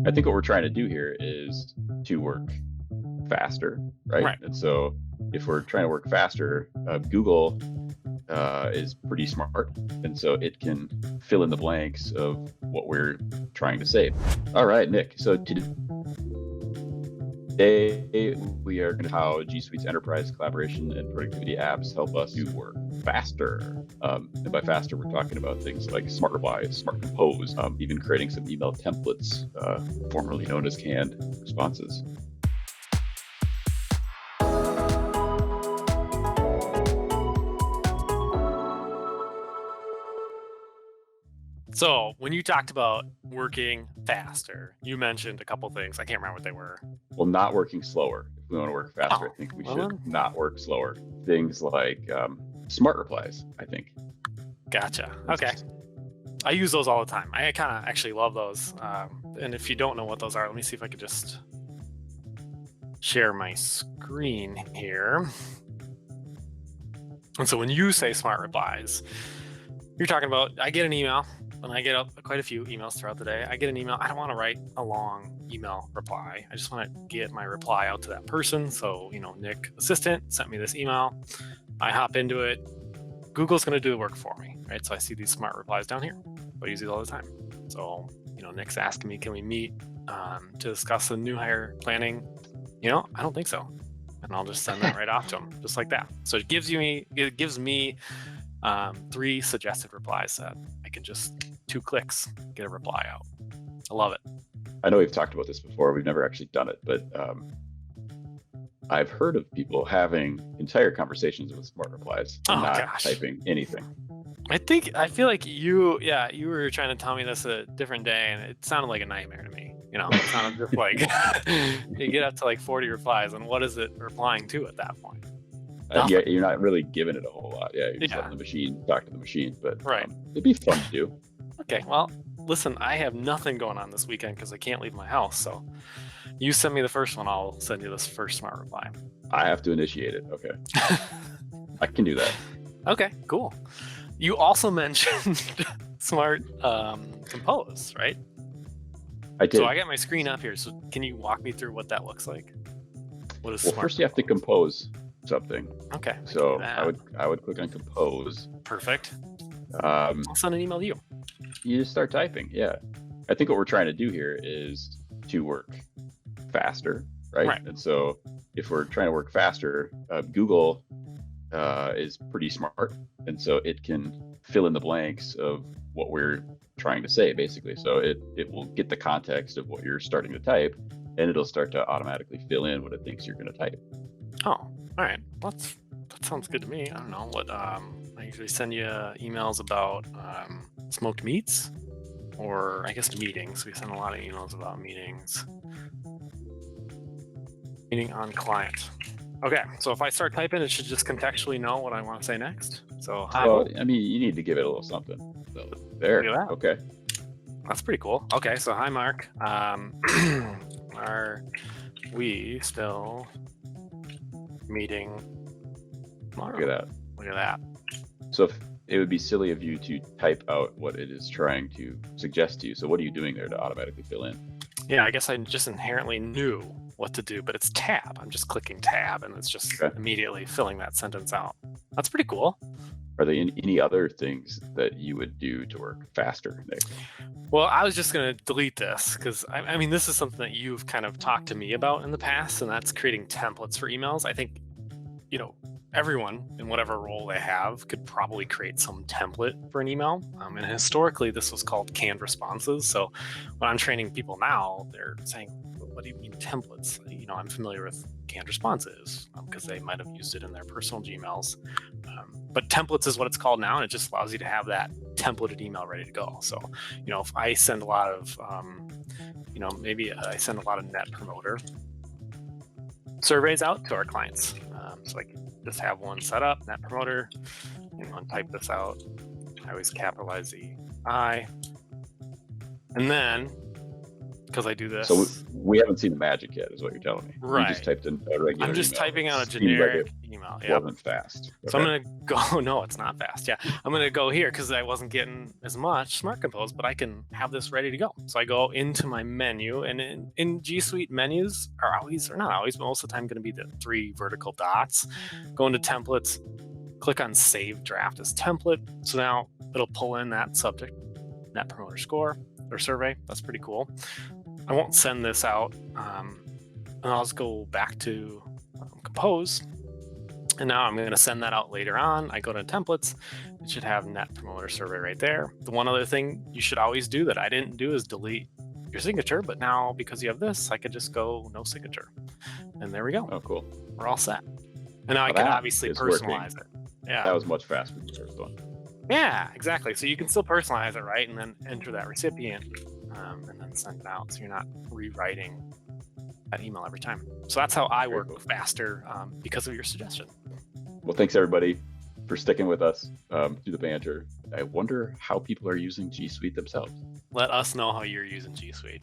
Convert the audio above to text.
I think what we're trying to do here is to work faster, right? Right. And so if we're trying to work faster, Google is pretty smart. And so it can fill in the blanks of what we're trying to say. All right, Nick. So today we are going to how G Suite's enterprise collaboration and productivity apps help us do work faster. And by faster, we're talking about things like smart replies, smart compose, even creating some email templates, formerly known as canned responses. So when you talked about working faster, you mentioned a couple things. I can't remember what they were. Well, not working slower. If we want to work faster, Oh, I think we well should then. not work slower. Things like smart replies, I think. Gotcha. Okay. I use those all the time. I kind of actually love those. And if you don't know what those are, let me see if I could just share my screen here. And so when you say smart replies, you're talking about, I get an email, and I get quite a few emails throughout the day. I get an email. I don't want to write a long email reply. I just want to get my reply out to that person. So, Nick, assistant, sent me this email. I hop into it. Google's going to do the work for me, right? So I see these smart replies down here. I use these all the time. So, Nick's asking me, can we meet to discuss the new hire planning? I don't think so. And I'll just send that right off to him, just like that. So it gives me 3 suggested replies that I can just 2 clicks get a reply out. I love it. I know we've talked about this before. We've never actually done it, but I've heard of people having entire conversations with smart replies and not typing anything. I feel like you were trying to tell me this a different day, and it sounded like a nightmare to me. It sounded just like you get up to like 40 replies, and what is it replying to at that point? Yeah, you're not really giving it a whole lot. Yeah, you're just letting the machine talk to the machine, but right. It'd be fun to do. Okay, well, listen, I have nothing going on this weekend because I can't leave my house. So you send me the first one, I'll send you this first smart reply. I have to initiate it. Okay. I can do that. Okay, cool. You also mentioned smart compose, right? I did. So I got my screen up here. So can you walk me through what that looks like? What is smart first you have to compose something. Okay. So I would click on compose. Perfect. I'll send an email to you. You just start typing. Yeah. I think what we're trying to do here is to work faster, right? And so if we're trying to work faster, Google is pretty smart. And so it can fill in the blanks of what we're trying to say, basically. So it will get the context of what you're starting to type, and it'll start to automatically fill in what it thinks you're going to type. Oh, all right. That sounds good to me. I don't know what I usually send you emails about smoked meats, or I guess meetings. We send a lot of emails about meetings. Meeting on client. Okay, so if I start typing, it should just contextually know what I want to say next. So hi. Well, I mean, you need to give it a little something. So there. Look at that. Okay. That's pretty cool. Okay, so hi, Mark. Are we still meeting tomorrow? Look at that. Look at that. So it would be silly of you to type out what it is trying to suggest to you. So what are you doing there to automatically fill in? Yeah, I guess I just inherently knew what to do, but it's tab. I'm just clicking tab, and it's just immediately filling that sentence out. That's pretty cool. Are there any other things that you would do to work faster, Nick? Well, I was just going to delete this because, I mean, this is something that you've kind of talked to me about in the past, and that's creating templates for emails. I think, everyone in whatever role they have could probably create some template for an email. And historically, this was called canned responses. So when I'm training people now, they're saying, what do you mean templates? I'm familiar with canned responses because they might have used it in their personal Gmails. But templates is what it's called now, and it just allows you to have that templated email ready to go. So, if I send a lot of, maybe I send a lot of Net Promoter surveys out to our clients. So I can just have one set up, Net Promoter, and type this out. I always capitalize the I. And then because I do this. So we haven't seen the magic yet, is what you're telling me. Right. You just typed in a regular I'm just email. typing out a It seemed like generic it email. Yeah. wasn't fast. So I'm going to go, no, it's not fast. Yeah. I'm going to go here because I wasn't getting as much Smart Compose, but I can have this ready to go. So I go into my menu, and in G Suite, menus are always, or not always, but most of the time going to be the 3 vertical dots. Go into templates, click on Save Draft as Template. So now it'll pull in that subject, Net Promoter Score or survey. That's pretty cool. I won't send this out. And I'll just go back to Compose. And now I'm going to send that out later on. I go to templates. It should have Net Promoter Survey right there. The one other thing you should always do that I didn't do is delete your signature. But now, because you have this, I could just go no signature. And there we go. Oh, cool. We're all set. And now I can obviously personalize it. Yeah. That was much faster than the first one. Yeah, exactly. So you can still personalize it, right? And then enter that recipient and then send it out. So you're not rewriting that email every time. So that's how I work faster because of your suggestion. Well, thanks everybody for sticking with us through the banter. I wonder how people are using G Suite themselves. Let us know how you're using G Suite.